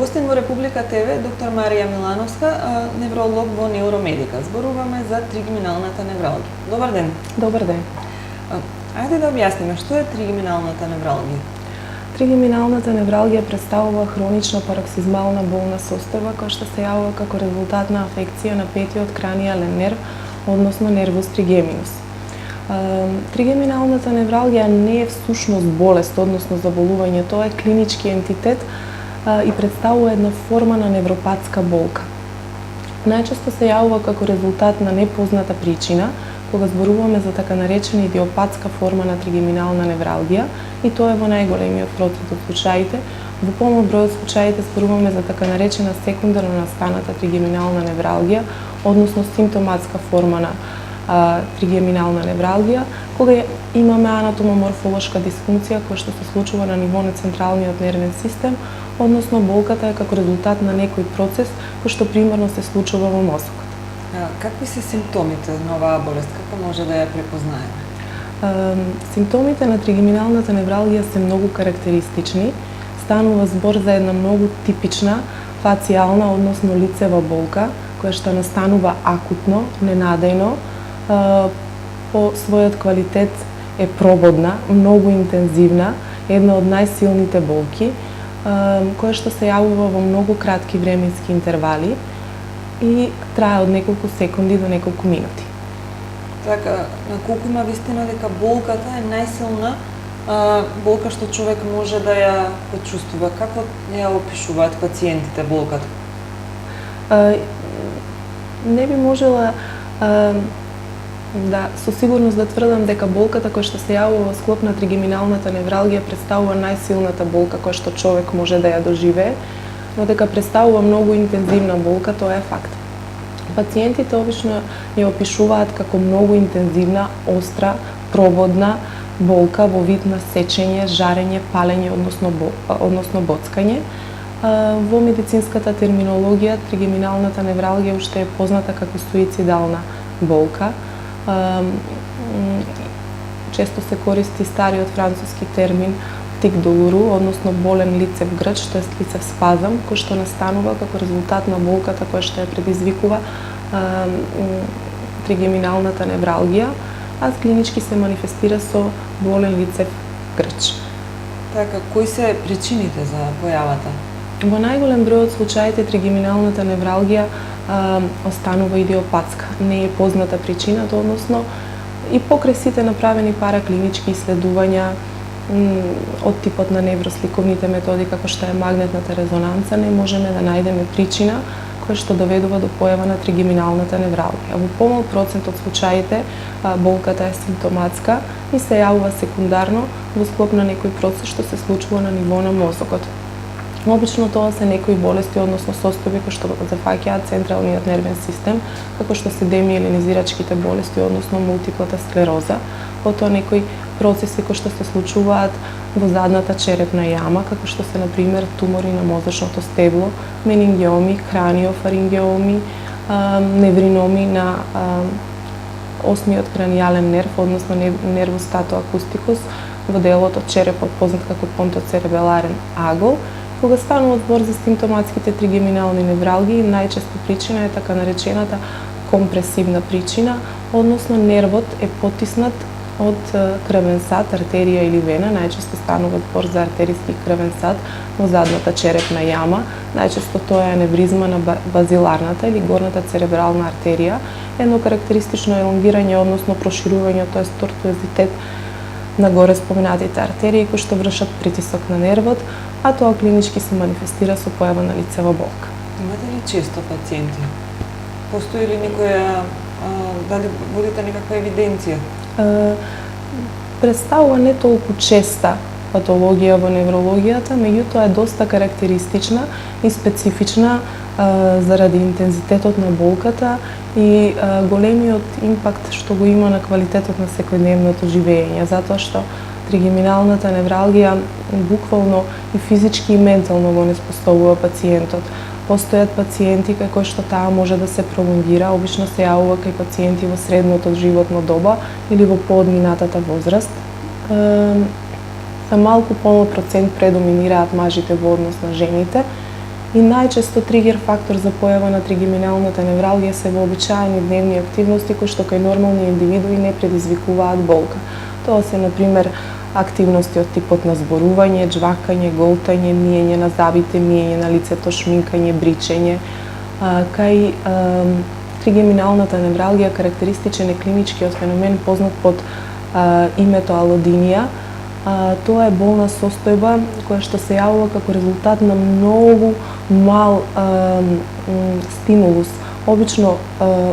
Гостин во Република ТВ доктор Марија Милановска, невролог во Неуромедика. Зборуваме за тригеминалната невралгија. Добар ден. Добар ден. Ајде да објасниме што е тригеминалната невралгија. Тригеминалната невралгија представува хронична пароксизмална болна состојба која што се јавува како резултат на афекција на петиот кранијален нерв, односно нервус тригеминус. Тригеминалната невралгија не е всушност болест, односно заболување, тоа е клинички ентитет и представува една форма на невропатска болка. Најчесто се јавува како резултат на непозната причина, кога зборуваме за така наречена идиопатска форма на тригеминална невралгија, и тоа е во најголемиот процент од случаите. Во помал број од случаите зборуваме за така наречена секундарно настаната тригеминална невралгија, односно симптоматска форма на тригеминална невралгија, кога имаме анатомоморфолошка дисфункција која што се случува на ниво на централниот нервен систем, односно болката е како резултат на некој процес кој што примерно се случува во мозокот. Какви се симптомите на оваа болест? Како може да ја препознаеме? Симптомите на тригеминалната невралгија се многу карактеристични. Станува збор за една многу типична фацијална, односно лицева болка, која што настанува акутно, ненадејно, по својот квалитет е прободна, многу интензивна, една од најсилните болки, која што се јавува во многу кратки временски интервали и трае од неколку секунди до неколку минути. Така, на колку има вистина дека болката е најсилна болка што човек може да ја почувствува? Како ја опишуваат пациентите болката? Не би можела да со сигурност да тврдам дека болката која што се јавува во склоп на тригеминалната невралгија представува најсилната болка која што човек може да ја доживее, но дека представува многу интензивна болка, тоа е факт. Пациентите обично ја опишуваат како многу интензивна, остра, прободна болка во вид на сечење, жарење, палење, односно боцкање. Во медицинската терминологија тригеминалната невралгија уште е позната како суицидална болка. Често се користи стариот француски термин тик долуру, односно болен лицев грч, тоа е лицев спазам, кој што настанува како резултат на болката која што ја предизвикува тригеминалната невралгија, а клинички се манифестира со болен лицев грч. Така, кои се причините за појавата? Во најголем број од случаите тригеминалната невралгија останува идиопатска. Не е позната причината, односно и покрај сите направени параклинички иследувања од типот на невросликовните методи како што е магнетната резонанца, не можеме да најдеме причина која што доведува до појава на тригеминалната невралгија. Во помал процент од случаите болката е симптоматска и се јавува секундарно во склоп на некој процес што се случува на ниво на мозокот. Обично тоа се некои болести, односно состојби кои што зафаќаат централниот нервен систем, како што се демиелинизирачките болести, односно мултиплата склероза, потоа некои процеси кои што се случуваат во задната черепна јама, како што се, например, тумори на мозочното стебло, менингиоми, краниофарингиоми, невриноми на осмиот кранијален нерв, односно нервус статоакустикус, во делот од черепот познат како понтоцеребеларен агол. Кога станува збор за симптоматските тригеминални невралгии, најчесто причина е така наречената компресивна причина, односно нервот е потиснат од крвен сад, артерија или вена, најчесто станува збор за артериски крвен сад во задната черепна јама. Најчесто тоа е аневризма на базиларната или горната церебрална артерија, едно карактеристично елонгирање, односно проширување, тоа е тортуозитет на горе споменатите артерии кои што вршат притисок на нервот, а тоа клинички се манифестира со појава на лицева болка. Имате ли често пациенти? Постои ли некоја, дали водите некаква евиденција? Представува не толку честа патологија во неврологијата, меѓутоа е доста карактеристична и специфична заради интензитетот на болката и големиот импакт што го има на квалитетот на секојдневното живење, затоа што тригеминалната невралгија буквално и физички и ментално го неспособува пациентот. Постојат пациенти кај кои што таа може да се пролонгира, обично се јавува кај пациенти во средното животно доба или во поодминатата возраст. За малку помал процент предоминираат мажите во однос на жените И најчесто тригер фактор за појава на тригеминалната невралгија се вообичаени дневни активности кои што кај нормални индивидуи не предизвикуваат болка. Тоа се, например, активности од типот на зборување, џвакање, голтање, миење на зъбите, миење на лицето, шминкање, бричење. Кај тригеминалната невралгија карактеристичен е клиничкиот феномен познат под името алодинија. Тоа е болна состојба која што се јавува како резултат на многу мал стимулус. Обично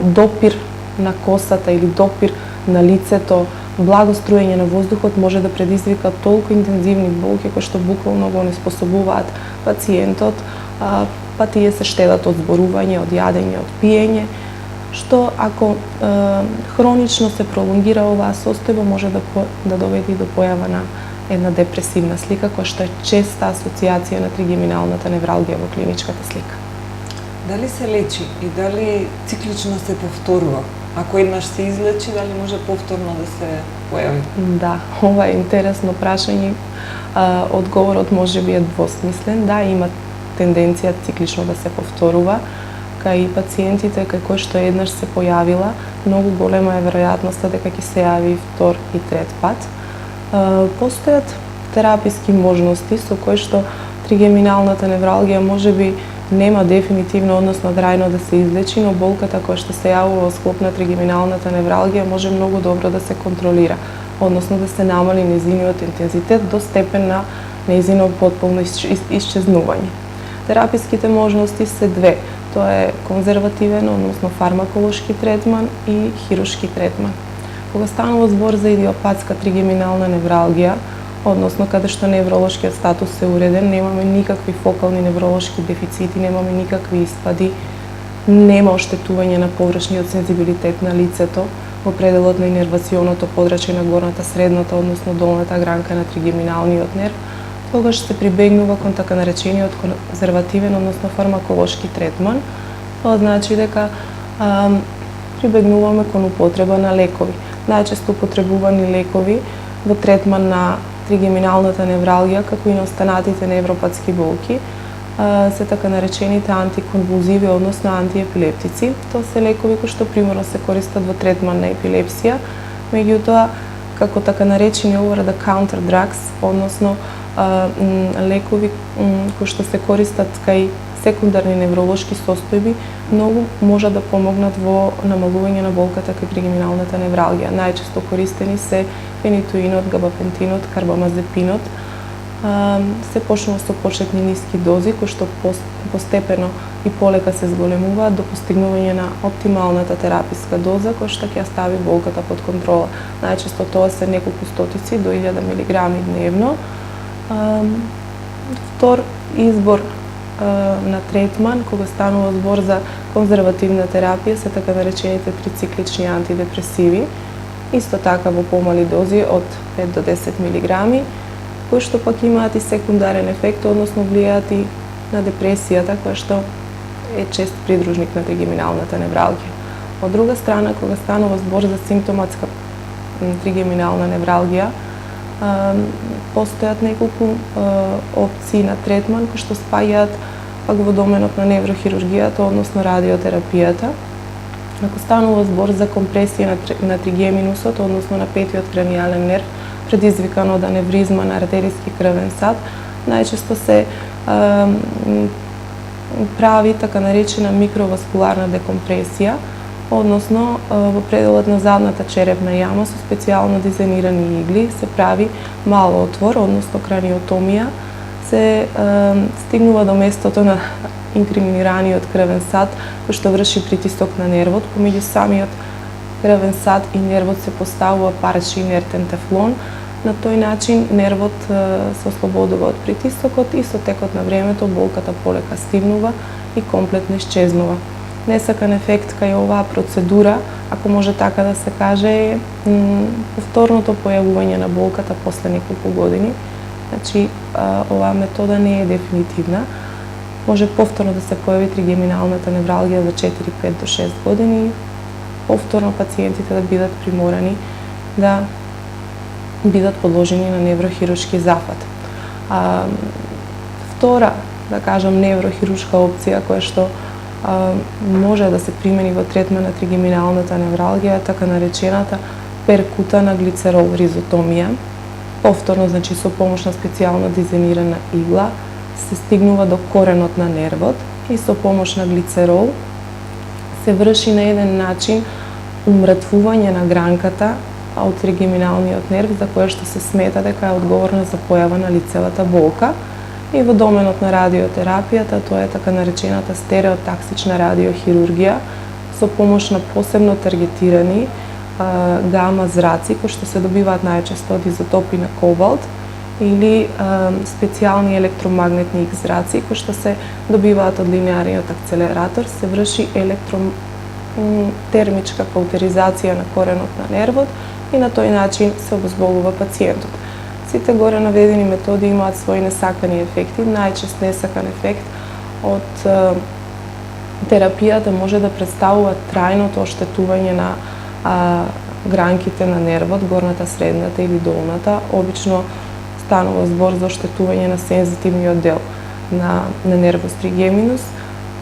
допир на косата или допир на лицето, благо струење на воздухот може да предизвика толку интензивни болки кои што буквално го неспособуваат пациентот, па тие се штедат од зборување, од јадење, од пиење, што ако хронично се пролонгира оваа состојба може да доведе и до појава на една депресивна слика која што е честа асоциација на тригеминалната невралгија во клиничката слика. Дали се лечи и дали циклично се повторува? Ако еднаш се излечи, дали може повторно да се појави? Да, ова е интересно прашање. Одговорот можеби е двосмислен. Да, има тенденција циклично да се повторува. Кај пациентите кај кои што еднаш се појавила, многу голема е веројатноста дека ќе се јави втор и трет пат. Постојат тераписки можности со кои што тригеминалната невралгија можеби нема дефинитивно, односно трајно да се излечи, но болката која што се јавува во склоп на тригеминалната невралгија може многу добро да се контролира, односно да се намали нејзиниот интензитет до степен на нејзино потполно исчезнување. Тераписките можности се две. Тоа е конзервативен, односно фармаколошки третман и хируршки третман. Кога станува збор за идиопатска тригеминална невралгија, односно каде што невролошкиот статус е уреден, немаме никакви фокални невролошки дефицити, немаме никакви испади, нема оштетување на површниот сензибилитет на лицето во пределот на инервационото подрачје на горната, средната, односно долната гранка на тригеминалниот нерв, тогаш се прибегнува кон така наречениот конзервативен, односно фармаколошки третман. Тоа значи дека прибегнуваме кон употреба на лекови. Најчесто употребувани лекови во третман на тригеминалната невралгија, како и на останатите невропатски болки, се така наречените антиконвулзиви, односно антиепилептици. Тоа се лекови кои што примерно се користат во третман на епилепсија, меѓутоа како така наречени over the counter drugs, односно лекови кои што се користат кај секундарни невролошки состојби, многу може да помогнат во намалување на болката кај тригеминалната невралгија. Најчесто користени се фенитоинот, габапентинот, карбамазепинот. Се почнува со почетни ниски дози, кои што постепено и полека се зголемуваат до постигнување на оптималната тераписка доза, која што ќе стави болката под контрола. Најчесто тоа се неколку стотици до 1000 милиграми дневно. Втор избор на третман, кога станува збор за конзервативна терапија, се така наречените трициклични антидепресиви, исто така во помали дози од 5 до 10 милиграми, кои што пак имаат и секундарен ефект, односно влијаат и на депресијата, која што е чест придружник на тригеминалната невралгија. Од друга страна, кога станува збор за симптоматска тригеминална невралгија, постојат неколку опции на третман кои што спаѓаат пак во доменот на неврохирургијата, односно радиотерапијата. Ако станува збор за компресија на тригеминусот, односно на петиот кранијален нерв, предизвикан од аневризма на артериски крвен сад, најчесто се прави така наречена микроваскуларна декомпресија, односно во пределот на задната черепна јама со специјално дизајнирани игли се прави мал отвор, односно краниотомија, се стигнува до местото на инкриминираниот крвен сад, кој што врши притисок на нервот. Помеѓу самиот крвен сад и нервот се поставува парче инертен тефлон. На тој начин нервот се ослободува од притисокот и со текот на времето болката полека стигнува и комплетно исчезнува. Несакан ефект кај оваа процедура, ако може така да се каже, е повторното појавување на болката после неколку години. Значи, оваа метода не е дефинитивна. Може повторно да се појави тригеминалната невралгија за 4, 5 до 6 години. Повторно пациентите да бидат приморани да бидат подложени на неврохируршки зафат. Втора да кажам, неврохируршка опција која што може да се примени во третман на тригеминалната невралгија, така наречената перкутана глицерол ризотомија. Повторно, значи со помош на специјално дизајнирана игла, се стигнува до коренот на нервот и со помош на глицерол се врши на еден начин умртвување на гранката од тригеминалниот нерв, за која што се смета дека е одговорна за појава на лицевата болка. И во доменот на радиотерапијата, тоа е така наречената стереотаксична радиохирургија, со помош на посебно таргетирани гама зраци, кои што се добиваат најчесто од изотопи на кобалт, или специјални електромагнетни X зраци, кои што се добиваат од линеарниот акцелератор, се врши термичка каутеризација на коренот на нервот и на тој начин се обезболува пациентот. Сите горе наведени методи имаат своји несакани ефекти. Најчест несакан ефект од терапијата може да представува трајното оштетување на гранките на нервот, горната, средната или долната. Обично станува збор за оштетување на сензитивниот дел на нервус тригеминус.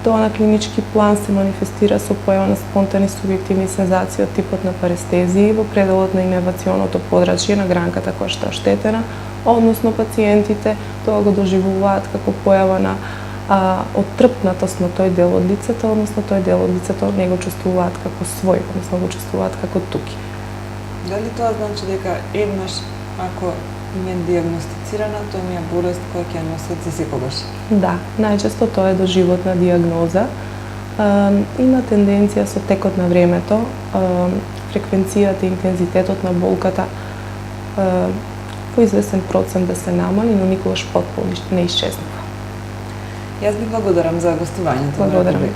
Тоа на клинички план се манифестира со појава на спонтани субјективни сензации од типот на парестезии во пределот на инервационото подрачје на гранката која што е оштетена, односно пациентите тоа го доживуваат како појава на оттрпнатост на тој дел од лицето, односно тој дел од лицето не го чувствуваат како свој, односно го чувствуваат како туки. Дали тоа значи дека еднаш ако не диагностицирана, тоа ми е болест која ќе носат за секогаш? Да, најчесто тоа е доживотна диагноза. Има тенденција со текот на времето, фреквенцијата и интензитетот на болката во известен процент да се намали, но никогаш потполно не исчезнува. Јас ви благодарам за гостувањето. Благодарам ви.